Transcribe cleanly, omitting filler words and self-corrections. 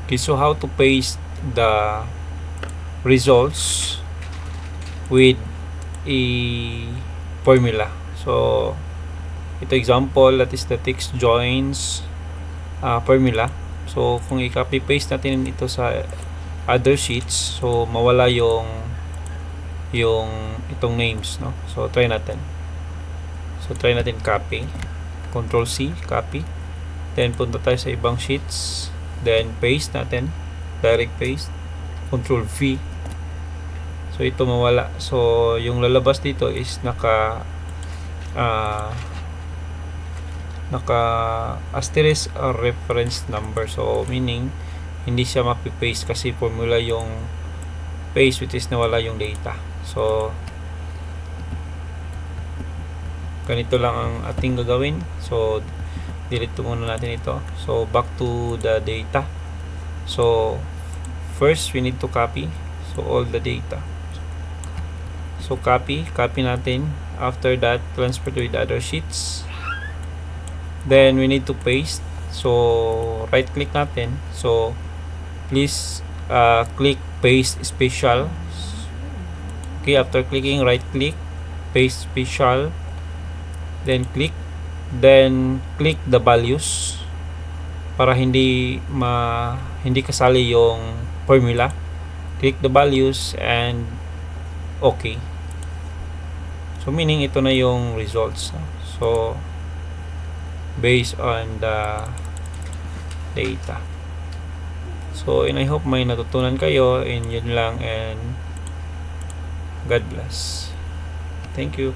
Okay, so how to paste the results with a formula. So ito example, that is the text joins formula. So kung i-copy paste natin ito sa other sheets, so mawala yung itong names, no? So try natin. So try natin copy. Control C, copy. Then punta tayo sa ibang sheets. Then paste natin. Direct paste. Control V. So ito mawala. So yung lalabas dito is naka asterisk reference number. So meaning hindi siya mapipaste kasi formula yung paste, which is nawala yung data. So ganito lang ang ating gagawin. So delete muna natin ito. So back to the data. So first we need to copy all the data. So copy natin. After that, transfer to the other sheets. Then we need to paste. So right click natin. So please click paste special. Okay, after clicking, right click, paste special, then click the values para hindi kasali yung formula. Click the values and okay. So meaning ito na yung results. So based on the data. So and I hope may natutunan kayo, and yun lang, and God bless. Thank you.